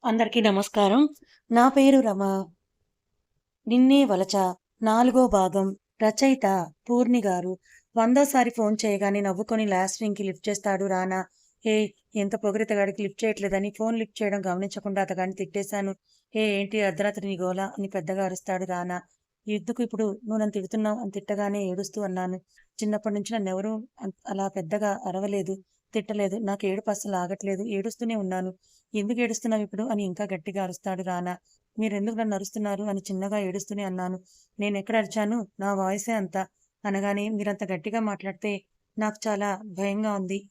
అందరికీ నమస్కారం. నా పేరు రమ. 'నిన్నే వలచ' నాలుగో భాగం. రచయిత పూర్ణి గారు. 100సారి ఫోన్ చేయగానే నవ్వుకొని లాస్ట్ రింగ్‌కి లిఫ్ట్ చేస్తాడు రానా. ఏయ్! ఎంత పొగిడితగాడికి లిఫ్ట్ చేయట్లేదని ఫోన్ లిఫ్ట్ చేయడం గమనించకుండా అతగాడిని తిట్టేశాను. ఏంటి అర్ధరాత్రి నీ గోల అని పెద్దగా అరుస్తాడు రానా. ఎందుకు ఇప్పుడు నువ్వు నన్ను తిడుతున్నావు అని తిట్టగానే ఏడుస్తూ అన్నాను. చిన్నప్పటి నుంచి నన్నెవరూ అలా పెద్దగా అరవలేదు, తిట్టలేదు. నాకు ఏడుపు అస్సలు ఆగట్లేదు. ఏడుస్తూనే ఉన్నాను. ఎందుకు ఏడుస్తున్నావిప్పుడు అని ఇంకా గట్టిగా అరుస్తాడు రానా. మీరెందుకు నన్ను అరుస్తున్నారు అని చిన్నగా ఏడుస్తూనే అన్నాను. నేనెక్కడ అరిచాను? నా వాయిసే అంత. అనగానే మీరంత గట్టిగా మాట్లాడితే నాకు చాలా భయంగా ఉంది.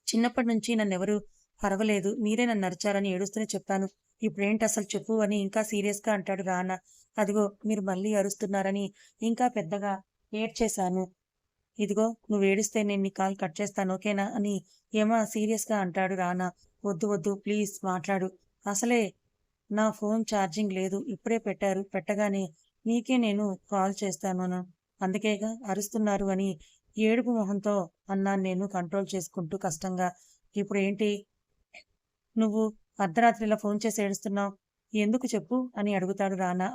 చిన్నప్పటి నుంచి నన్నెవరూ అరవలేదు. మీరే నన్నరిచారని ఏడుస్తూనే చెప్పాను. ఇప్పుడేంటసలు చెప్పు అని ఇంకా సీరియస్‌గా అంటాడు రానా. అదిగో మీరు మళ్ళీ అరుస్తున్నారని ఇంకా పెద్దగా ఏడ్చేశాను. ఇదిగో నువ్వేడిస్తే నేను నీ కాల్ కట్ చేస్తాను ఓకేనా? అని సీరియస్‌గా అంటాడు రానా. వద్దు వద్దు ప్లీజ్ మాట్లాడు. అసలే నా ఫోన్ ఛార్జింగ్ లేదు. ఇప్పుడే పెట్టారు. పెట్టగానే నీకే నేను కాల్ చేస్తానను. అందుకేగా అరుస్తున్నారు అని ఏడుపు మొహంతో అన్నాను నేను కంట్రోల్ చేసుకుంటూ కష్టంగా. ఇప్పుడేంటి నువ్వు అర్ధరాత్రి ఇలా ఫోన్ చేసి ఏడుస్తున్నావు? ఎందుకు చెప్పు? అని అడుగుతాడు రానా.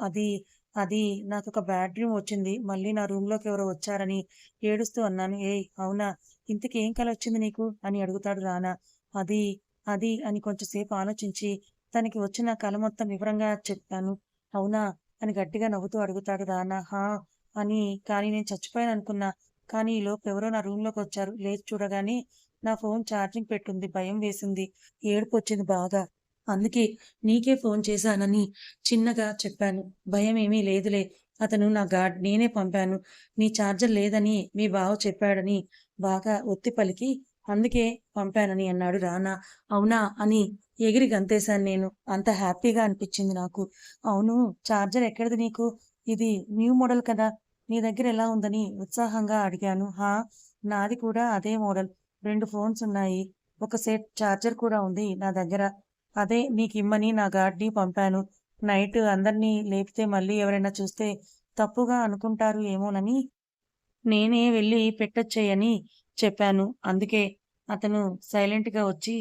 అది నాకొక బ్యాడ్ డ్రీమ్ వచ్చింది. మళ్ళీ నా రూమ్‌లోకి ఎవరో వచ్చారని ఏడుస్తూ అన్నాను. ఏయ్! అవునా? ఇంతకీ ఏం కలొచ్చింది నీకు? అని అడుగుతాడు రానా. అది, అది అని కొంచెం సేపు ఆలోచించి తనకి వచ్చిన కల మొత్తం వివరంగా చెప్పాను. అవునా? అని గట్టిగా నవ్వుతూ అడుగుతాడు రానా. హా! అని కానీ నేను చచ్చిపోయాననుకున్నా. కానీ ఈలోపు ఎవరో నా రూమ్‌లోకొచ్చారు. లేచి చూడగానే నా ఫోన్ ఛార్జింగ్ పెట్టుంది. భయం వేసింది. ఏడుపొచ్చింది బాగా. అందుకే నీకే ఫోన్ చేశానని చిన్నగా చెప్పాను. భయమేమీ లేదులే. అతను నా గార్డ్. నేనే పంపాను. నీ ఛార్జర్ లేదని మీ బావ చెప్పాడని బాగా ఒత్తి పలికి అందుకే పంపానని అన్నాడు రానా. అవునా! అని ఎగిరి గంతేశాను నేను. అంత హ్యాపీగా అనిపిచ్చింది నాకు. అవును ఛార్జర్ ఎక్కడిది నీకు? ఇది న్యూ మోడల్ కదా! నీ దగ్గర ఎలా ఉందని ఉత్సాహంగా అడిగాను. హా! నాది కూడా అదే మోడల్. 2 ఫోన్సున్నాయి. ఒక సెట్ ఛార్జర్ కూడా ఉంది నా దగ్గర. అదే నీకిమ్మని నా గార్డ్‌ని పంపాను. నైట్ అందరిని లేపితే మళ్ళీ ఎవరైనా చూస్తే తప్పుగా అనుకుంటారు ఏమోనని నేనే వెళ్లి పెట్టొచ్చేయని చెప్పాను. అందుకే అతను సైలెంట్‌గా వచ్చి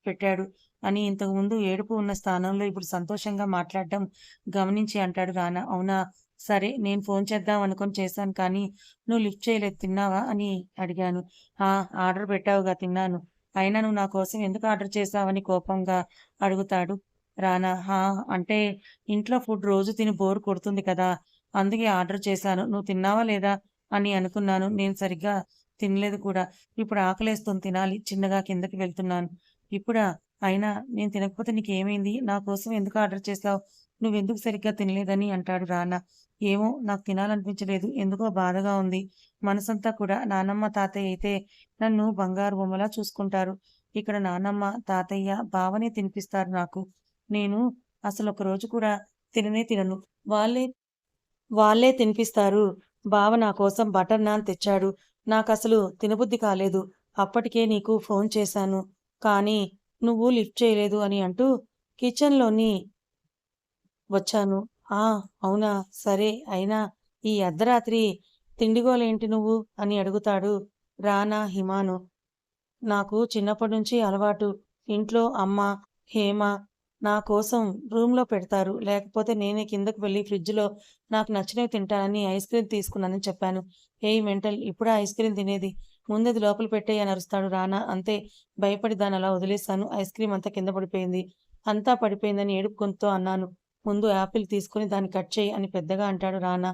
పెట్టాడు అని ఇంతకుముందు ఏడుపు ఉన్న స్థానంలో ఇప్పుడు సంతోషంగా మాట్లాడడం గమనించి అంటాడు రానా. అవునా! సరే నేను ఫోన్ చేద్దాం అనుకుని చేశాను కానీ నువ్వు లిఫ్ట్ చేయలేదు తిన్నావా? అని అడిగాను. ఆ! ఆర్డర్ పెట్టావుగా తిన్నాను. అయినా నువ్వు నా కోసం ఎందుకు ఆర్డర్ చేశావని కోపంగా అడుగుతాడు రానా. అంటే ఇంట్లో ఫుడ్ రోజు తిని బోర్ కొడుతుంది కదా! అందుకే ఆర్డర్ చేశాను. నువ్వు తిన్నావా లేదా? అని అనుకున్నాను. నేను సరిగ్గా తినలేదు కూడా. ఇప్పుడు ఆకలేస్తుంది తినాలి. చిన్నగా కిందకి వెళ్తున్నాను. ఇప్పుడా? అయినా నేను తినకపోతే నీకేమైంది? నా కోసం ఎందుకు ఆర్డర్ చేశావు? నువ్వెందుకు సరిగ్గా తినలేదని అంటాడు రానా. ఏమో నాకు తినాలనిపించలేదు. ఎందుకో బాధగా ఉంది. మనసంతా కూడా నానమ్మ, తాతయ్య అయితే నన్ను బంగారు బొమ్మలా చూసుకుంటారు. ఇక్కడ నానమ్మ, తాతయ్య, బావనే తినిపిస్తారు నాకు. నేను అసలొక రోజు కూడా తిననే తినను. వాళ్ళే వాళ్ళే తినిపిస్తారు. బావ నా కోసం బటర్ నాన్ తెచ్చాడు. నాకసలు తినబుద్ధి కాలేదు. అప్పటికే నీకు ఫోన్ చేశాను. కానీ నువ్వు లిఫ్ట్ చేయలేదు అని అంటూ కిచెన్‌లోని వచ్చాను. ఆ! అవునా! సరే. అయినా ఈ అర్ధరాత్రి తిండిగోలేంటి నువ్వు? అని అడుగుతాడు రానా హిమాను. నాకు చిన్నప్పటి నుంచి అలవాటు. ఇంట్లో అమ్మ, హేమ నా కోసం రూమ్‌లో పెడతారు. లేకపోతే నేనే కిందకి వెళ్లి ఫ్రిడ్జ్‌లో నాకు నచ్చినవి తింటానని ఐస్ క్రీమ్ తీసుకున్నానని చెప్పాను. ఏయ్ మెంటల్ ఇప్పుడా ఐస్ క్రీమ్ తినేది? ముందది లోపల పెట్టేయ్ అని అరుస్తాడు రానా. అంతే భయపడి దాన్నలా వదిలేశాను. ఐస్ క్రీమ్ అంతా కింద పడిపోయింది. అంతా పడిపోయిందని ఏడుపు గొంతుతో అన్నాను. ముందు యాపిల్ తీసుకొని దాన్ని కట్ చెయ్ అని పెద్దగా అంటాడు రానా.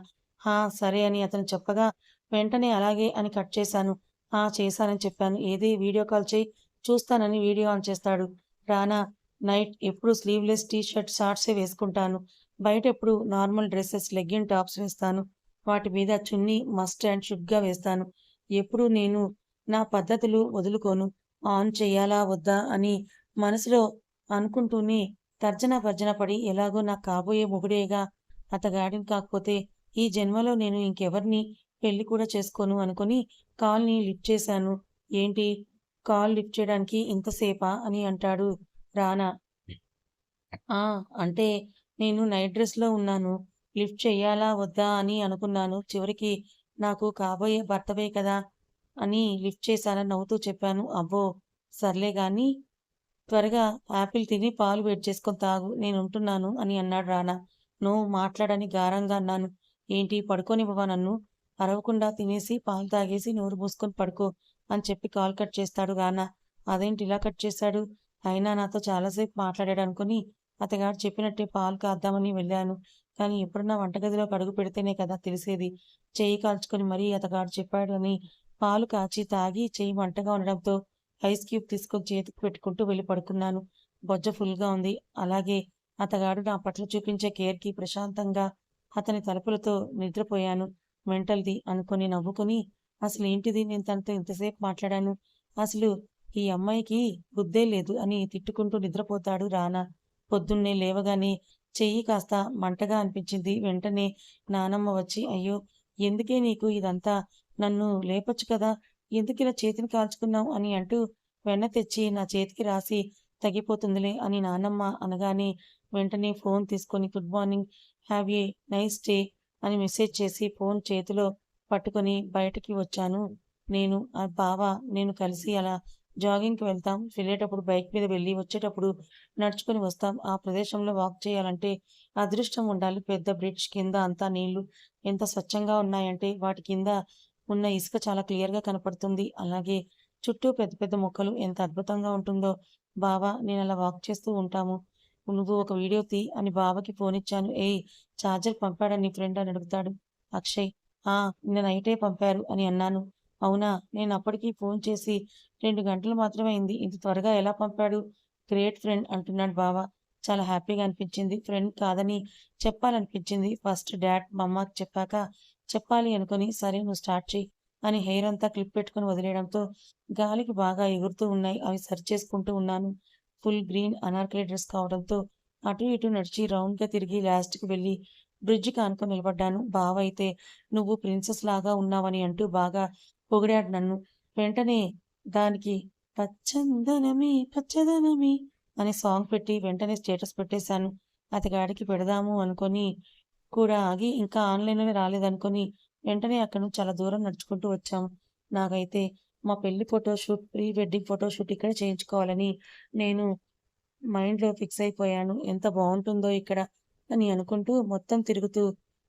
సరే అని అతను చెప్పగా వెంటనే అలాగే అని కట్ చేశాను. చేశానని చెప్పాను. ఏది వీడియో కాల్ చెయ్యి. చూస్తానని వీడియో ఆన్ చేస్తాడు. రానా నైట్ ఎప్పుడు స్లీవ్‌లెస్ టీ షర్ట్, షార్ట్సే వేసుకుంటాను. బయటెప్పుడు నార్మల్ డ్రెసెస్, లెగ్గిన్ టాప్స్ వేస్తాను. వాటి మీద చున్నీ మస్ట్ అండ్ షుడ్‌గా వేస్తాను. ఎప్పుడూ నేను నా పద్ధతులు వదులుకోను. ఆన్ చెయ్యాలా? వద్దా? అని మనసులో అనుకుంటూనే తర్జన భర్జన పడి ఎలాగో నాకు కాబోయే మొగుడేగా అతగాడిని కాకపోతే ఈ జన్మలో నేను ఇంకెవరిని పెళ్లి కూడా చేసుకోను అనుకుని కాల్‌ని లిఫ్ట్ చేశాను. ఏంటి కాల్ లిఫ్ట్ చేయడానికి ఇంతసేపా? అని అంటాడు రానా. ఆ! అంటే నేను నైట్ డ్రెస్‌లో ఉన్నాను. లిఫ్ట్ చెయ్యాలా? వద్దా? అని అనుకున్నాను. చివరికి నాకు కాబోయే భర్తవే కదా! అని లిఫ్ట్ చేశానని నవ్వుతూ చెప్పాను. అబ్బో! సర్లే గానీ త్వరగా యాపిల్ తిని పాలు వేడి చేసుకొని తాగు. నేనుంటున్నాను అని అన్నాడు రానా. నో మాట్లాడని గారంగా అన్నాను. ఏంటి పడుకోనివ్వవా నన్ను? అరవకుండా తినేసి, పాలు తాగేసి నోరు మూసుకొని పడుకో అని చెప్పి కాల్ కట్ చేస్తాడు రానా. అదేంటి ఇలా కట్ చేశాడు? అయినా నాతో చాలాసేపు మాట్లాడాడనుకుని అతగాడు చెప్పినట్టే పాలు కాద్దామని వెళ్ళాను. కానీ ఎప్పుడన్నా వంటగదిలోకి అడుగు పెడితేనే కదా తెలిసేది. చెయ్యి కాల్చుకొని మరీ అతగాడు చెప్పాడని పాలు కాచి తాగి చెయ్యి మంటగా ఉండడంతో ఐస్ క్యూబ్ తీసుకొని చేతికి పెట్టుకుంటూ వెళ్ళి పడుకున్నాను. బొజ్జ ఫుల్‌గా ఉంది. అలాగే అతగాడు నా పట్ల చూపించే కేర్‌కి ప్రశాంతంగా అతని తలుపులతో నిద్రపోయాను. మెంటల్‌ది అనుకుని నవ్వుకుని అసలేంటిది నేను తనతో ఇంతసేపు మాట్లాడాను. అసలు ఈ అమ్మాయికి బుద్దే లేదు అని తిట్టుకుంటూ నిద్రపోతాడు రానా. పొద్దున్నే లేవగానే చెయ్యి కాస్త మంటగా అనిపించింది. వెంటనే నానమ్మ వచ్చి అయ్యో! ఎందుకే నీకు ఇదంతా? నన్ను లేపొచ్చు కదా! ఎందుకిలా చేతిని కాల్చుకున్నావు అని అంటూ వెన్న తెచ్చి నా చేతికి రాసి తగ్గిపోతుందిలే అని నానమ్మ అనగానే వెంటనే ఫోన్ తీసుకొని good morning, have a nice day అని మెసేజ్ చేసి ఫోన్ చేతిలో పట్టుకొని బయటకి వచ్చాను. బావ నేను కలిసి అలా జాగింగ్‌కి వెళ్తాం. వెళ్ళేటప్పుడు బైక్ మీద వెళ్ళి, వచ్చేటప్పుడు నడుచుకొని వస్తాం. ఆ ప్రదేశంలో వాక్ చేయాలంటే అదృష్టం ఉండాలి. పెద్ద బ్రిడ్జ్ కింద అంతా నీళ్లు ఎంత స్వచ్ఛంగా ఉన్నాయంటే వాటి కింద ఉన్న ఇసుక చాలా క్లియర్‌గా కనపడుతుంది. అలాగే చుట్టూ పెద్ద పెద్ద మొక్కలు ఎంత అద్భుతంగా ఉంటుందో. బావ నేనలా వాక్ చేస్తూ ఉంటాము. నువ్వు ఒక వీడియో తీ అని బావకి ఫోనిచ్చాను. ఏయ్! చార్జర్ పంపాడా నీ ఫ్రెండ్ అని అడుగుతాడు. అక్షయ్ ఆ! నిన్న నైటే పంపారు అని అన్నాను. అవునా! నేనప్పటికి ఫోన్ చేసి 2 గంటలు మాత్రమే అయింది. ఇంత త్వరగా ఎలా పంపాడు? గ్రేట్ ఫ్రెండ్ అంటున్నాడు బావ. చాలా హ్యాపీగా అనిపించింది. ఫ్రెండ్ కాదని చెప్పాలనిపించింది. ఫస్ట్ డాడ్, మమ్మకి చెప్పాక చెప్పాలి అనుకుని, సరే నువ్వు స్టార్ట్ చెయ్యి అని హెయిర్ అంతా క్లిప్ పెట్టుకొని వదిలేయడంతో గాలికి బాగా ఎగురుతూ ఉన్నాయి. అవి సరిచేసుకుంటూ ఉన్నాను. ఫుల్ గ్రీన్ అనార్కలి డ్రెస్ కావడంతో అటు ఇటు నడిచి రౌండ్‌గా తిరిగి లాస్ట్‌కి వెళ్ళి బ్రిడ్జికి ఆనుకొని నిలబడ్డాను. బావ అయితే నువ్వు ప్రిన్సెస్ లాగా ఉన్నావని అంటూ బాగా పొగిడాడు నన్ను. వెంటనే దానికి పచ్చందనమే పచ్చదనమే అనే సాంగ్ పెట్టి వెంటనే స్టేటస్ పెట్టేశాను. అతగాడికి పెడదాము అనుకోని కూడా ఆగి ఇంకా ఆన్‌లైన్‌లోనే రాలేదనుకోని వెంటనే అక్కడి నుంచి చాలా దూరం నడుచుకుంటూ వచ్చాము. నాకైతే మా పెళ్లి ఫోటోషూట్, ప్రీ వెడ్డింగ్ ఫోటోషూట్ ఇక్కడే చేయించుకోవాలని నేను మైండ్‌లో ఫిక్స్ అయిపోయాను. ఎంత బావుంటుందో ఇక్కడ అని అనుకుంటూ మొత్తం తిరుగుతూ,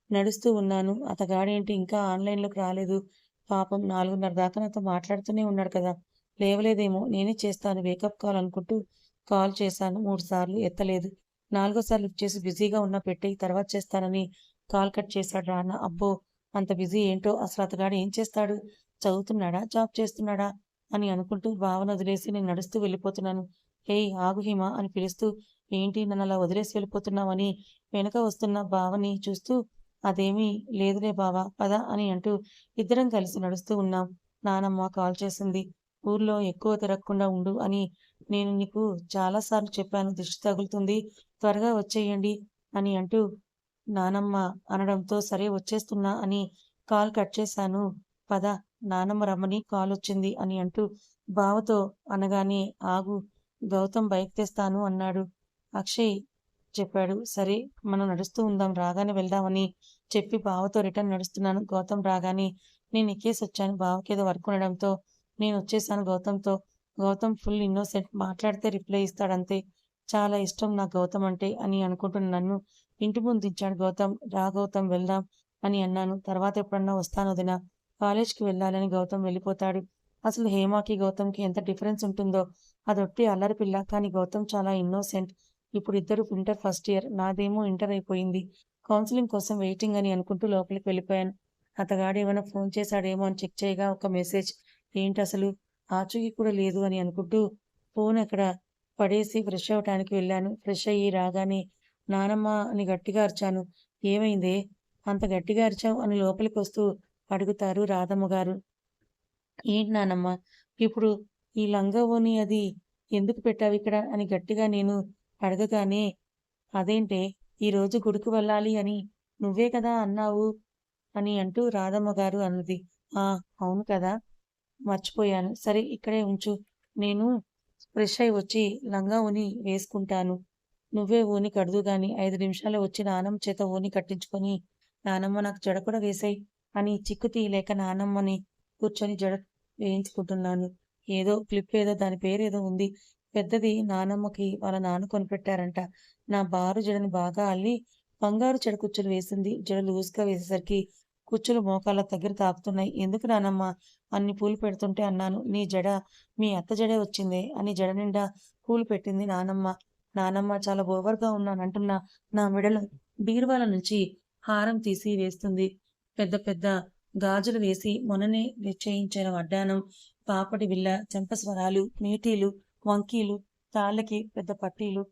నడుస్తూ ఉన్నాను. అతగాడేంటి ఇంకా ఆన్‌లైన్‌లోకి రాలేదు. పాపం 4:30 దాకా నాతో మాట్లాడుతూనే ఉన్నాడు కదా! లేవలేదేమో నేనే చేస్తాను వేకప్ కాల్ అనుకుంటూ కాల్ చేశాను 3 సార్లు ఎత్తలేదు. నాలుగోసారి లిఫ్ట్ చేసి బిజీగా ఉన్నా పెట్టేయి తర్వాత చేస్తానని కాల్ కట్ చేశాడు నాన్న. అబ్బో! అంత బిజీ ఏంటో అసలు అతగాడు ఏం చేస్తాడు? చదువుతున్నాడా? జాబ్ చేస్తున్నాడా? అని అనుకుంటూ బావనొదిలేసి నేను నడుస్తూ వెళ్ళిపోతున్నాను. హేయ్! ఆగు హిమ అని పిలుస్తూ ఏంటి నన్నలా వదిలేసి వెళ్ళిపోతున్నావని వెనక వస్తున్న బావని చూస్తూ అదేమీ లేదులే బావ పద అని అంటూ ఇద్దరం కలిసి నడుస్తూ ఉన్నాం. నానమ్మ కాల్ చేసింది. ఊర్లో ఎక్కువ తిరగకుండా ఉండు అని నేను నీకు చాలా సార్లు చెప్పాను దిష్టి తగులుతుంది. త్వరగా వచ్చేయండి అని అంటూ నానమ్మ అనడంతో సరే వచ్చేస్తున్నా అని కాల్ కట్ చేశాను. పద నానమ్మ రమ్మని కాలొచ్చింది అని అంటూ బావతో అనగానే ఆగు గౌతమ్ బైక్ తెస్తాను అన్నాడు. అక్షయ్ చెప్పాడు. సరే మనం నడుస్తూ ఉందాం రాగానే వెళ్దామని చెప్పి బావతో రిటర్న్ నడుస్తున్నాను. గౌతమ్ రాగానే నేను ఎక్కేసొచ్చాను. బావకేదో వర్క్ ఉండడంతో నేనొచ్చేసాను గౌతమ్‌తో. గౌతమ్ ఫుల్ ఇన్నోసెంట్ మాట్లాడితే రిప్లై ఇస్తాడంతే. చాలా ఇష్టం నాకు గౌతమ్ అంటే అని అనుకుంటున్న నన్ను ఇంటి ముందు దించాడు గౌతమ్. రా గౌతమ్ వెళ్దాం అని అన్నాను. తర్వాత ఎప్పుడన్నా వస్తాను వదిన. కాలేజ్‌కి వెళ్ళాలని గౌతమ్ వెళ్ళిపోతాడు. అసలు హేమకి, గౌతమ్‌కి ఎంత డిఫరెన్స్ ఉంటుందో. అదొట్టి అల్లరి పిల్ల. కానీ గౌతమ్ చాలా ఇన్నోసెంట్. ఇప్పుడిద్దరూ ఇంటర్ ఫస్ట్ ఇయర్. నాదేమో ఇంటర్ అయిపోయింది. కౌన్సెలింగ్ కోసం వెయిటింగ్ అని అనుకుంటూ లోపలికి వెళ్ళిపోయాను. అతగాడేమైనా ఫోన్ చేశాడేమో అని చెక్ చేయగా ఒక మెసేజ్. ఏంటసలు ఆచూకీ కూడా లేదు అని అనుకుంటూ ఫోన్ అక్కడ పడేసి ఫ్రెష్ అవ్వటానికి వెళ్ళాను. ఫ్రెష్ అయ్యి రాగానే నానమ్మ అని గట్టిగా అరిచాను. ఏమైందే? అంత గట్టిగా అరిచావు అని లోపలికొస్తూ అడుగుతారు రాధమ్మ గారు. ఏంటి నానమ్మ ఇప్పుడు ఈ లంగా ఓణి అది ఎందుకు పెట్టావిక్కడ అని గట్టిగా నేను అడగగానే, అదేంటే ఈరోజు గుడికి వెళ్ళాలి అని నువ్వే కదా అన్నావు అని అంటూ రాధమ్మ గారు అన్నది. ఆ! అవును కదా! మర్చిపోయాను. సరే ఇక్కడే ఉంచు. నేను ఫ్రెష్ అయ్యి వచ్చి లంగా ఓణి వేసుకుంటాను. నువ్వే ఓణి కడుదువు గాని 5 నిమిషాల్లో వచ్చి నానమ్మ చేత ఓణి కట్టించుకొని, నానమ్మ నాకు జడ కూడా వేసేయి అని చిక్కు తీయలేక నానమ్మని కూర్చొని జడ వేయించుకుంటున్నాను. ఏదో క్లిప్ ఏదో దాని పేరేదో ఉంది. పెద్దది నానమ్మకి వాళ్ళ నాన్న కొనిపెట్టారంట. నా బారు జడని బాగా అల్లి బంగారు జడ కుచ్చులు వేసింది. జడ లూజ్‌గా వేసేసరికి కుచ్చులు మోకాళ్ళ దగ్గర తాకుతున్నాయి. "ఎందుకు నానమ్మ అన్ని పూలు పెడుతుంటే" అన్నాను. "నీ జడ మీ అత్త జడే వచ్చిందే" అని జడ నిండా పూలు పెట్టింది నానమ్మ. నానమ్మ చాలా ఓవర్‌గా ఉన్నానంటున్న నా మెడలో బీరువాల నుంచి హారం తీసి వేస్తుంది. పెద్ద పెద్ద గాజులు వేసి మొన్ననే నిశ్చయించిన వడ్డానం, పాపటి బిళ్ళ, చెంపస్వరాలు, మీటీలు, వంకీలు, కాళ్ళకి పెద్ద పట్టీలు,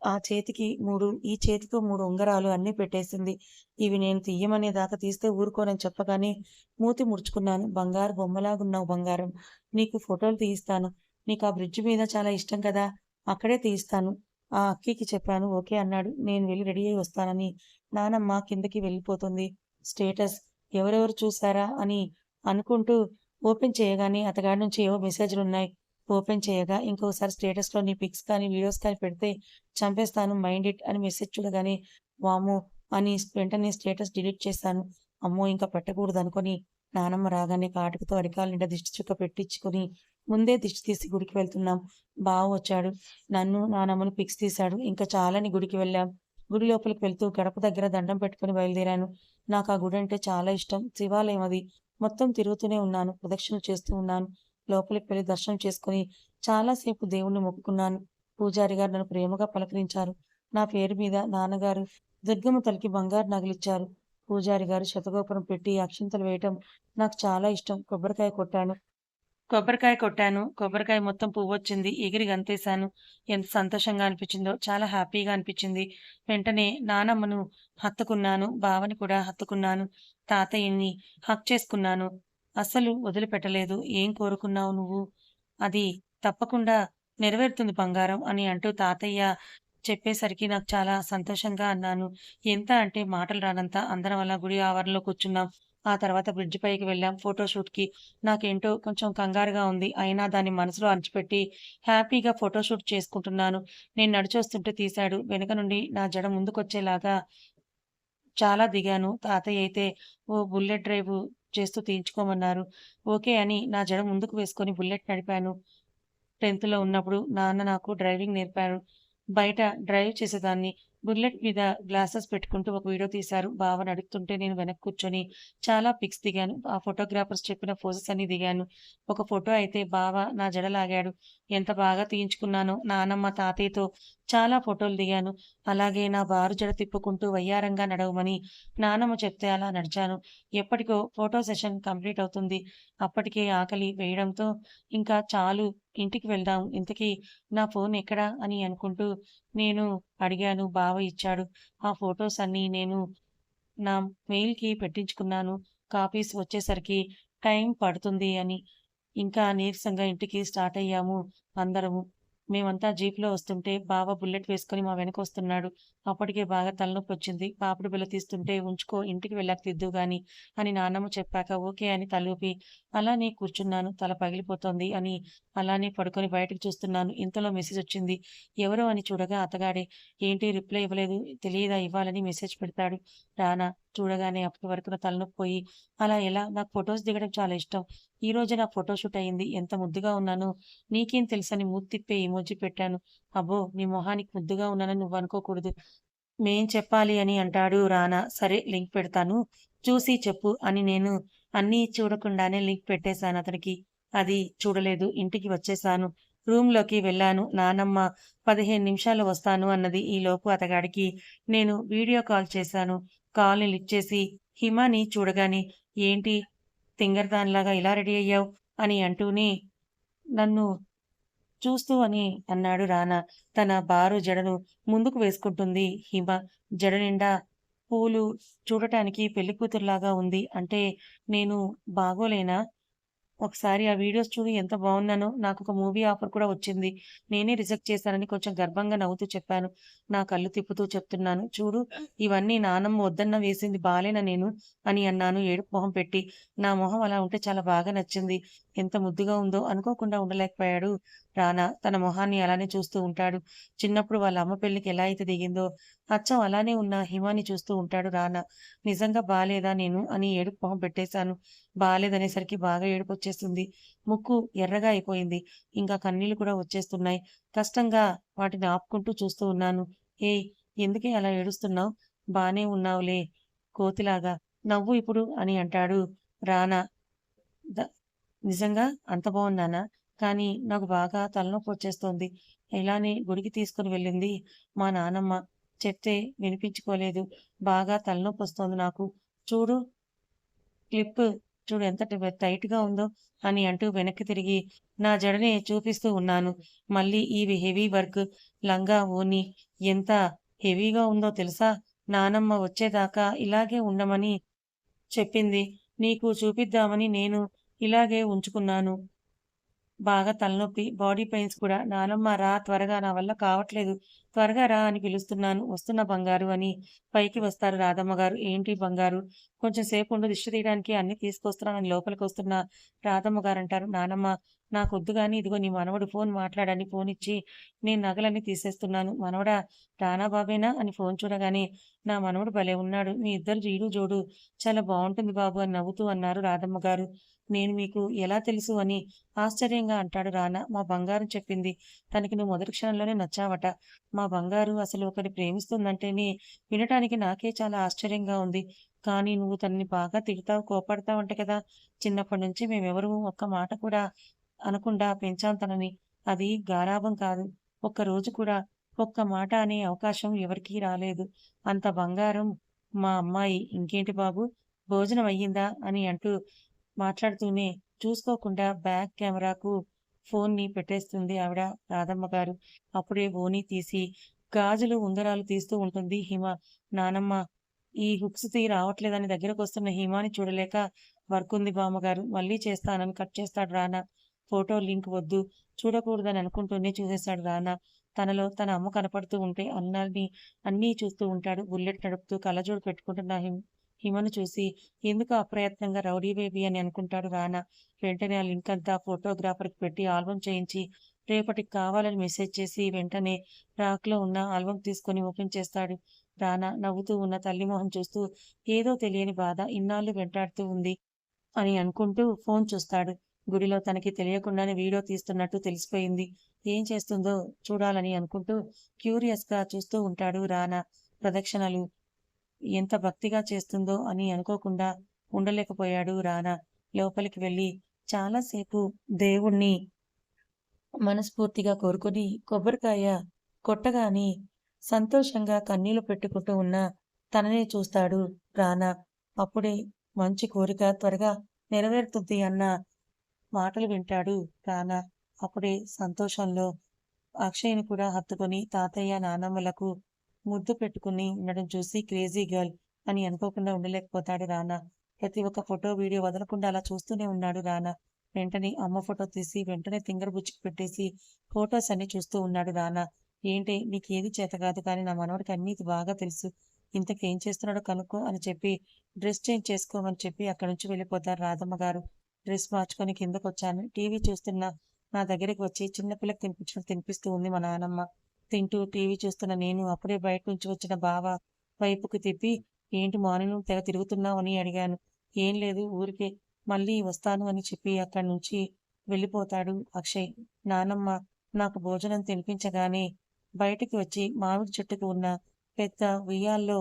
ఆ చేతికి 3, ఈ చేతికో 3 ఉంగరాలు అన్నీ పెట్టేసింది. ఇవి నేను తీయమనే దాకా తీస్తే ఊరుకోనని చెప్పగానే మూతి ముడుచుకున్నాను. "బంగారు బొమ్మలాగున్నావు బంగారం. నీకు ఫోటోలు తీయిస్తాను. నీకా బ్రిడ్జి మీద చాలా ఇష్టం కదా! అక్కడే తీయిస్తాను." ఆ అక్కీకి చెప్పాను. ఓకే అన్నాడు. నేను వెళ్లి రెడీ అయ్యి వస్తానని నానమ్మ కిందకి వెళ్ళిపోతుంది. స్టేటస్ ఎవరెవరు చూసారా అని అనుకుంటూ ఓపెన్ చేయగానే అతగాడి నుంచి ఏవో మెసేజ్‌లున్నాయి. ఓపెన్ చేయగా ఇంకోసారి స్టేటస్‌లో నీ పిక్స్ కానీ, వీడియోస్ కానీ పెడితే చంపేస్తాను మైండ్ ఇట్ అని మెసేజ్ చూడగానే వామ్మో! అని వెంటనే స్టేటస్ డిలీట్ చేశాను. అమ్మో! ఇంక పెట్టకూడదనుకోని నానమ్మ రాగానే కాటుకతో అరికాలు నిండా దిష్టి చుక్క పెట్టించుకొని ముందే దిష్టి తీసి గుడికి వెళ్తున్నాం. బావ వచ్చాడు. నన్ను, నానమ్మను పిక్స్ తీశాడు. ఇంకా చాలని గుడికి వెళ్ళాం. గుడి లోపలికి వెళ్తూ గడప దగ్గర దండం పెట్టుకొని బయలుదేరాను. నాకా గుడంటే చాలా ఇష్టం. శివాలయం అది. మొత్తం తిరుగుతూనే ఉన్నాను. ప్రదక్షిణలు చేస్తూ ఉన్నాను. లోపలికి వెళ్లి దర్శనం చేసుకొని చాలా సేపు దేవుణ్ణి మొక్కుకున్నాను. పూజారి గారు నన్ను ప్రేమగా పలకరించారు. నా పేరు మీద నాన్నగారు దుర్గమ్మ తల్లికి బంగారు నగలిచ్చారు. పూజారి గారు శతగోపురం పెట్టి అక్షింతలు వేయటం నాకు చాలా ఇష్టం. కొబ్బరికాయ కొట్టాను. కొబ్బరికాయ మొత్తం పువ్వొచ్చింది. ఎగిరి గంతేశాను. ఎంత సంతోషంగా అనిపించిందో, చాలా హ్యాపీగా అనిపించింది. వెంటనే నానమ్మను హత్తుకున్నాను. బావని కూడా హత్తుకున్నాను. తాతయ్యని హగ్ చేసుకున్నాను. అస్సలు వదిలిపెట్టలేదు. "ఏం కోరుకున్నావు నువ్వు? అది తప్పకుండా నెరవేరుతుంది బంగారం" అని అంటూ తాతయ్య చెప్పేసరికి నాకు చాలా సంతోషంగా అన్నాను. ఎంత అంటే మాటలు రానంత. అందరం అలా గుడి ఆవరణలో కూర్చున్నాం. ఆ తర్వాత బ్రిడ్జ్ పైకి వెళ్ళాం ఫోటోషూట్‌కి. నాకేంటో కొంచెం కంగారుగా ఉంది. అయినా దాన్ని మనసులో అణిచిపెట్టి హ్యాపీగా ఫోటోషూట్ చేసుకుంటున్నాను. నేను నడిచొస్తుంటే తీశాడు. వెనక నుండి నా జడ ముందుకొచ్చేలాగా చాలా దిగాను. తాతయ్య అయితే ఓ బుల్లెట్ డ్రైవ్ చేస్తూ తీయించుకోమన్నారు. ఓకే అని నా జడ ముందుకు వేసుకొని బుల్లెట్ నడిపాను. 10థ్‌లో ఉన్నప్పుడు నాన్న నాకు డ్రైవింగ్ నేర్పారు. బయట డ్రైవ్ చేసేదాన్ని. బుల్లెట్ మీద గ్లాసెస్ పెట్టుకుంటూ ఒక వీడియో తీశారు. బావ నడుపుతుంటే నేను వెనక కూర్చొని చాలా పిక్స్ దిగాను. ఆ ఫోటోగ్రాఫర్స్ చెప్పిన పోజెస్ అన్నీ దిగాను. ఒక ఫోటో అయితే బావ నా జడ లాగాడు. ఎంత బాగా తీయించుకున్నానో. నానమ్మ, తాతయ్యతో చాలా ఫోటోలు దిగాను. అలాగే నా బారు జడ తిప్పుకుంటూ వయ్యారంగా నడవమని నానమ్మ చెప్తే అలా నడిచాను. ఎప్పటికో ఫోటో సెషన్ కంప్లీట్ అవుతుంది. అప్పటికే ఆకలి వేయడంతో ఇంకా చాలు ఇంటికి వెళ్దాం. ఇంతకీ నా ఫోన్ ఎక్కడా అని అనుకుంటూ నేను అడిగాను. బావ ఇచ్చాడు. ఆ ఫోటోస్ అన్నీ నేను నా మెయిల్‌కి పెట్టించుకున్నాను. కాపీస్ వచ్చేసరికి టైం పడుతుంది అని. ఇంకా నీరసంగా ఇంటికి స్టార్ట్ అయ్యాము అందరము. మేమంతా జీప్‌లో వస్తుంటే బావ బుల్లెట్ వేసుకొని మా వెనకొస్తున్నాడు. అప్పటికే బాగా తలనొప్పొచ్చింది. పాపిడి బిళ్ళ తీస్తుంటే ఉంచుకో ఇంటికి వెళ్ళాక తిద్దువు గాని అని నాన్నమ్మ చెప్పాక ఓకే అని తలూపి అలానే కూర్చున్నాను. తల పగిలిపోతోంది అని అలానే పడుకొని బయటకు చూస్తున్నాను. ఇంతలో మెసేజొచ్చింది. ఎవరో అని చూడగా అతగాడే. ఏంటి రిప్లై ఇవ్వలేదు. తెలియదా ఇవ్వాలని మెసేజ్ పెడతాడు. రానా చూడగానే అప్పటి వరకు నా తలనొప్పి పోయి అలా ఎలా? నాకు ఫోటోస్ దిగడం చాలా ఇష్టం. ఈరోజే నా ఫోటోషూట్ అయింది. ఎంత ముద్దుగా ఉన్నానో నీకేం తెలుసని మూతి తిప్పే ఎమోజి పెట్టాను. అబ్బో! నీ మొహానికి ముద్దుగా ఉన్నానని నువ్వనుకోకూడదు. మేం చెప్పాలి అని అంటాడు రానా. సరే లింక్ పెడతాను. చూసి చెప్పు అని నేను అన్నీ చూడకుండానే లింక్ పెట్టేశానతనికి. అది చూడలేదు. ఇంటికి వచ్చేశాను. రూమ్‌లోకి వెళ్ళాను. నానమ్మ 15 నిమిషాల్లో వస్తాను అన్నది. ఈలోపు అతగాడికి నేను వీడియో కాల్ చేశాను. కాల్‌ని లిఫ్ట్ చేసి హిమని చూడగానే ఏంటి తింగరదానిలాగా ఇలా రెడీ అయ్యావు? అని అంటూనే నన్ను చూస్తూ అని అన్నాడు రానా. తన బారు జడను ముందుకు వేసుకుంటుంది హిమ. జడ నిండా పూలు చూడటానికి పెళ్లికూతురులాగా ఉంది. అంటే నేను బాగోలేనా? ఒకసారి ఆ వీడియోస్ చూడు ఎంత బాగున్నానో. నాకొక మూవీ ఆఫర్ కూడా వచ్చింది. నేనే రిజెక్ట్ చేశానని కొంచెం గర్వంగా నవ్వుతూ చెప్పాను. నా కళ్ళు తిప్పుతూ చెప్తున్నాను. చూడు ఇవన్నీ నానమ్మ వద్దన్న వేసింది బాలేనా నేను? అని అన్నాను ఏడుపు మొహం పెట్టి. నా మొహం అలా ఉంటే చాలా బాగా నచ్చింది. ఎంత ముద్దుగా ఉందో అనుకోకుండా ఉండలేకపోయాడు రానా. తన మొహాన్ని అలానే చూస్తూ ఉంటాడు. చిన్నప్పుడు వాళ్ళ అమ్మ పెళ్ళికి ఎలా అయితే దిగిందో అచ్చం అలానే ఉన్న హిమని చూస్తూ ఉంటాడు రానా. నిజంగా బాలేదా నేను? అని ఏడుపు మొహం పెట్టేశాను. బాలేదనేసరికి బాగా ఏడుపొచ్చేసింది. వచ్చేస్తుంది. ముక్కు ఎర్రగా అయిపోయింది. ఇంకా కన్నీళ్లు కూడా వచ్చేస్తున్నాయి. కష్టంగా వాటిని ఆపుకుంటూ చూస్తూ ఉన్నాను. ఏయ్! ఎందుకే అలా ఏడుస్తున్నావు? బానే ఉన్నావులే కోతిలాగా. నవ్వు ఇప్పుడు అని అంటాడు రానా. ద నిజంగా అంత బావున్నానా? కానీ నాకు బాగా తలనొప్పొచ్చేస్తోంది. ఇలానే గుడికి తీసుకొని వెళ్ళింది మా నానమ్మ. చెప్తే వినిపించుకోలేదు. బాగా తలనొప్పొస్తోంది నాకు. చూడు క్లిప్ చూడు ఎంత టైట్‌గా ఉందో అని అంటూ వెనక్కి తిరిగి నా జడని చూపిస్తూ ఉన్నాను. మళ్ళీ ఈ హెవీ వర్క్ లంగా, ఓణి ఎంత హెవీగా ఉందో తెలుసా? నానమ్మ వచ్చేదాకా ఇలాగే ఉండమని చెప్పింది. నీకు చూపిద్దామని నేను ఇలాగే ఉంచుకున్నాను. బాగా తలనొప్పి, బాడీ పెయిన్స్ కూడా. నానమ్మ రా త్వరగా నా వల్ల కావట్లేదు. త్వరగా రా అని పిలుస్తున్నాను. వస్తున్నా బంగారు అని పైకి వస్తారు రాధమ్మ గారు. ఏంటి బంగారు కొంచెం సేపుండు దిష్టి తీయడానికి అన్నీ తీసుకొస్తున్నానని లోపలికొస్తున్న రాధమ్మ గారంటారు. నానమ్మ నాకొద్దు గాని ఇదిగో నీ మనవడు ఫోన్ మాట్లాడని ఫోనిచ్చి నేను నగలన్నీ తీసేస్తున్నాను. మనవడా రానా బాబేనా అని ఫోన్ చూడగానే నా మనవడు భలే ఉన్నాడు. మీ ఇద్దరు ఈడు జోడు చాలా బావుంటుంది బాబు అని నవ్వుతూ అన్నారు రాధమ్మ గారు. నేను మీకు ఎలా తెలుసు అని ఆశ్చర్యంగా అంటాడు రానా. మా బంగారం చెప్పింది. తనకి నువ్వు మొదటి క్షణంలోనే నచ్చావట. మా బంగారు అసలు ఒకరిని ప్రేమిస్తుందంటేనే వినటానికి నాకే చాలా ఆశ్చర్యంగా ఉంది. కానీ నువ్వు తనని బాగా తిడతావు, కోపడతావంట కదా! చిన్నప్పటి నుంచి మేమెవరూ ఒక్క మాట కూడా అనకుండా పెంచాం తనని. అది గారాబం కాదు. ఒక్కరోజు కూడా ఒక్క మాట అనే అవకాశం ఎవరికీ రాలేదు. అంత బంగారం మా అమ్మాయి. ఇంకేంటి బాబు భోజనం అయ్యిందా? అని అంటూ మాట్లాడుతూనే చూసుకోకుండా బ్యాక్ కెమెరాకు ఫోన్ని పెట్టేస్తుంది ఆవిడ రాధమ్మ గారు. అప్పుడే ఓణీ తీసి గాజులు, ఉంగరాలు తీస్తూ ఉంటుంది హిమ. నానమ్మ ఈ హుక్స్ రావట్లేదని దగ్గరకొస్తున్న హిమని చూడలేక వర్కుంది బామ్మగారు. మళ్ళీ చేస్తానని కట్ చేస్తాడు రానా. ఫోటో లింక్ వద్దు. చూడకూడదని అనుకుంటూనే చూసేశాడు రానా. తనలో తన అమ్మ కనపడుతూ ఉంటే అన్నీ చూస్తూ ఉంటాడు. బుల్లెట్ నడుపుతూ కళ్ళజోడు పెట్టుకుంటున్న హిమను చూసి ఎందుకు అప్రయత్నంగా రౌడీ బేబీ అని అనుకుంటాడు రానా. వెంటనే ఆ లింక్ అంతా ఫోటోగ్రాఫర్‌కి పెట్టి ఆల్బమ్ చేయించి, రేపటికి కావాలని మెసేజ్ చేసి, వెంటనే రాక్‌లో ఉన్న ఆల్బమ్ తీసుకొని ఓపెన్ చేస్తాడు రానా. నవ్వుతూ ఉన్న తల్లి మొహం చూస్తూ ఏదో తెలియని బాధ ఇన్నాళ్లు వెంటాడుతూ ఉంది అని అనుకుంటూ ఫోన్ చూస్తాడు. గుడిలో తనకి తెలియకుండానే వీడియో తీస్తున్నట్టు తెలిసిపోయింది. ఏం చేస్తుందో చూడాలని అనుకుంటూ క్యూరియస్‌గా చూస్తూ ఉంటాడు రానా. ప్రదక్షిణలు ఎంత భక్తిగా చేస్తుందో అని అనుకోకుండా ఉండలేకపోయాడు రానా. లోపలికి వెళ్ళి చాలా సేపు దేవుణ్ణి మనస్ఫూర్తిగా కోరుకొని కొబ్బరికాయ కొట్టగానే సంతోషంగా కన్నీళ్లు పెట్టుకుంటూ ఉన్న తననే చూస్తాడు రానా. అప్పుడే మంచి కోరిక త్వరగా నెరవేరుతుంది అన్న మాటలు వింటాడు రానా. అప్పుడే సంతోషంలో అక్షయ్‌ని కూడా హత్తుకొని తాతయ్య, నానమ్మలకు ముద్దు పెట్టుకుని ఉండడం చూసి క్రేజీ గర్ల్ అని అనుకోకుండా ఉండలేకపోతాడు రానా. ప్రతి ఒక్క ఫోటో, వీడియో వదలకుండా అలా చూస్తూనే ఉన్నాడు రానా. వెంటనే అమ్మ ఫోటో తీసి వెంటనే బుచ్చికి పెట్టేసి ఫోటోస్ అన్నీ చూస్తూ ఉన్నాడు రానా. ఏంటే నీకేది చేతకాదు కానీ నా మనవడికి అన్నీ బాగా తెలుసు. ఇంతకేం చేస్తున్నాడో కనుక్కో అని చెప్పి డ్రెస్ చేంజ్ చేసుకోమని చెప్పి అక్కడి నుంచి వెళ్ళిపోతారు రాధమ్మ గారు. డ్రెస్ మార్చుకొని కిందకొచ్చాను. టీవీ చూస్తున్నా నా దగ్గరికి వచ్చి చిన్న పిల్లకి తినిపించినట్టు తినిపిస్తూ ఉంది మా నానమ్మ. తింటూ టీవీ చూస్తున్న నేను అప్పుడే బయట నుంచి వచ్చిన బావ వైపుకి తిప్పి, "ఏంటి మార్నింగ్ నుండి తెగ తిరుగుతున్నావు" అని అడిగాను. "ఏం లేదు ఊరికే. మళ్ళీ వస్తాను" అని చెప్పి అక్కడి నుంచి వెళ్ళిపోతాడు అక్షయ్. నానమ్మ నాకు భోజనం తినిపించగానే బయటికి వచ్చి మామిడి చెట్టుకు ఉన్న పెద్ద ఉయ్యాల్లో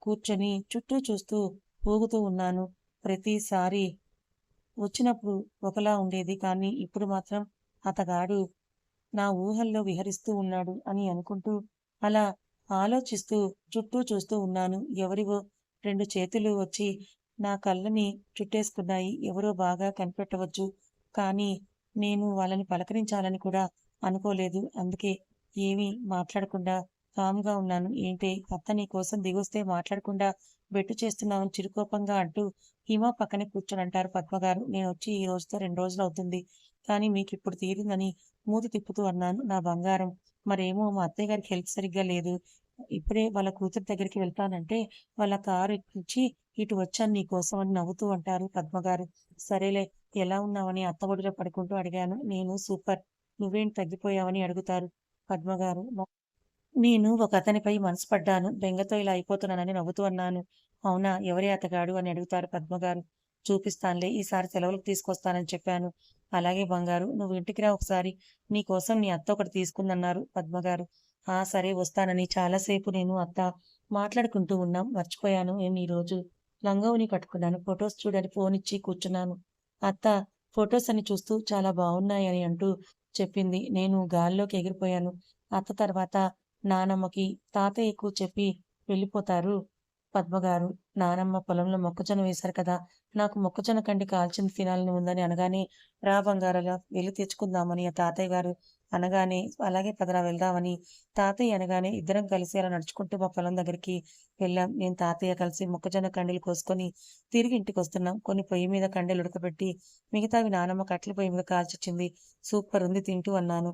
కూర్చొని చుట్టూ చూస్తూ ఊగుతూ ఉన్నాను. ప్రతిసారి వచ్చినప్పుడు ఒకలా ఉండేది. కానీ ఇప్పుడు మాత్రం అతగాడు నా ఊహల్లో విహరిస్తూ ఉన్నాడు అని అనుకుంటూ అలా ఆలోచిస్తూ చుట్టూ చూస్తూ ఉన్నాను. ఎవరివో 2 చేతులు వచ్చి నా కళ్ళని చుట్టేసుకున్నాయి. ఎవరో బాగా కనిపెట్టవచ్చు. కానీ నేను వాళ్ళని పలకరించాలని కూడా అనుకోలేదు. అందుకే ఏమీ మాట్లాడకుండా కామ్‌గా ఉన్నాను. ఏంటే అత్త నీ కోసం దిగొస్తే మాట్లాడకుండా బెట్టు చేస్తున్నావని చిరుకోపంగా అంటూ హిమ పక్కనే కూర్చొనంటారు పద్మగారు. నేనొచ్చి ఈ రోజుతో 2 రోజులవుతుంది. కానీ మీకిప్పుడు తీరిందని మూతి తిప్పుతూ అన్నాను. నా బంగారం మరేమో మా అత్తయ్య గారికి హెల్త్ సరిగ్గా లేదు. ఇప్పుడే వాళ్ళ కూతురు దగ్గరికి వెళ్తానంటే వాళ్ళ కారు ఎక్కించి ఇటు వచ్చాను నీకోసం అని నవ్వుతూ అంటారు పద్మగారు. సరేలే ఎలా ఉన్నావని అత్త ఒడిలో పడుకుంటూ అడిగాను. నేను సూపర్. నువ్వేంటి తగ్గిపోయావని అడుగుతారు పద్మగారు. నేను ఒకతనిపై మనసు పడ్డాను. బెంగతో ఇలా అయిపోతున్నానని నవ్వుతూ అన్నాను. అవునా ఎవరే అతగాడు అని అడుగుతారు పద్మగారు. చూపిస్తానులే. ఈసారి సెలవులకు తీసుకొస్తానని చెప్పాను. అలాగే బంగారు, నువ్వు ఇంటికి రా ఒకసారి. నీకోసం నీ అత్త ఒకటి తీసుకుందన్నారు పద్మగారు. ఆ! సరే వస్తానని చాలా సేపు నేను, అత్త మాట్లాడుకుంటూ ఉన్నాం. మర్చిపోయాను నేను ఈరోజు లంగావోణి కట్టుకున్నాను. ఫోటోస్ చూడని ఫోనిచ్చి కూర్చున్నాను. అత్త ఫోటోస్ అన్ని చూస్తూ చాలా బావున్నాయని అంటూ చెప్పింది. నేను గాల్లోకి ఎగిరిపోయాను. అత్త తర్వాత నానమ్మకి, తాతయ్యకు చెప్పి వెళ్ళిపోతారు పద్మగారు. నానమ్మ పొలంలో మొక్కజొన్న వేశారు కదా! నాకు మొక్కజొన్న కండి కాల్చింది తినాలని ఉందని అనగానే, రా బంగారాల వెళ్లి తెచ్చుకుందామని ఆ తాతయ్య గారు అనగానే, అలాగే పదరా వెళ్దామని తాతయ్య అనగానే ఇద్దరం కలిసి అలా నడుచుకుంటూ మా పొలం దగ్గరికి వెళ్ళాం. నేను తాతయ్య కలిసి మొక్కజొన్న కండీలు కోసుకొని తిరిగి ఇంటికొస్తున్నాం. కొన్ని పొయ్యి మీద కండీలు ఉడకబెట్టి మిగతావి నానమ్మ కట్టెల పొయ్యి మీద కాల్చిచ్చింది. సూపర్ ఉంది తింటూ అన్నాను.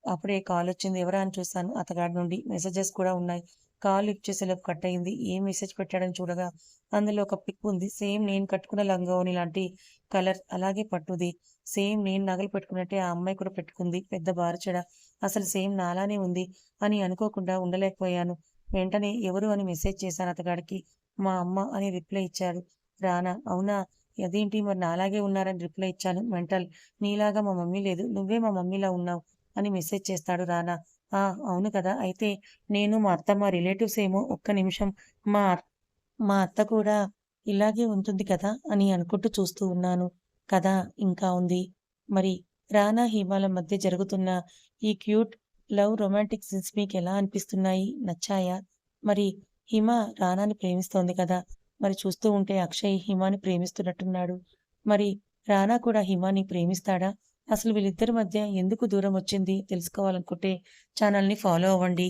అప్పుడే కాలొచ్చింది. ఎవరా అని చూసాను. అతగాడి నుండి మెసేజెస్ కూడా ఉన్నాయి. కాల్ లిఫ్ట్ చేసేలోపు కట్ అయింది. ఏం మెసేజ్ పెట్టాడని చూడగా అందులో ఒక పిక్ ఉంది. సేమ్ నేను కట్టుకున్న లంగావోణి లాంటి కలర్, అలాగే పట్టుది. సేమ్ నేను నగలు పెట్టుకున్నట్టే ఆ అమ్మాయి కూడా పెట్టుకుంది. పెద్ద బారచడ. అసలు సేమ్ నాలానే ఉంది అని అనుకోకుండా ఉండలేకపోయాను. వెంటనే ఎవరు అని మెసేజ్ చేశాను అతగాడికి. మా అమ్మ అని రిప్లై ఇచ్చాడు. రానా, అవునా? అదేంటి మరి నాలాగే ఉన్నారని రిప్లై ఇచ్చాను. మెంటల్. నీలాగా మా మమ్మీ లేదు. నువ్వే మా మమ్మీలా ఉన్నావు అని మెసేజ్ చేస్తాడు రానా. ఆ! అవును కదా! అయితే నేను, మా అత్తమ్మ రిలేటివ్స్ ఏమో. ఒక్క నిమిషం. మా అత్ మా అత్త కూడా ఇలాగే ఉంటుంది కదా! అని అనుకుంటూ చూస్తూ ఉన్నాను. కథ ఇంకా ఉంది. మరి రానా, హిమాల మధ్య జరుగుతున్న ఈ క్యూట్ లవ్ రొమాంటిక్ సీన్స్ మీకెలా అనిపిస్తున్నాయి? నచ్చాయా? మరి హిమ రానాని ప్రేమిస్తోంది కదా! మరి చూస్తూ ఉంటే అక్షయ్ హిమాని ప్రేమిస్తున్నట్టున్నాడు. మరి రానా కూడా హిమాని ప్రేమిస్తాడా? అసలు వీళ్ళిద్దరి మధ్య ఎందుకు దూరం వచ్చింది తెలుసుకోవాలనుకుంటే ఛానల్‌ని ఫాలో అవ్వండి.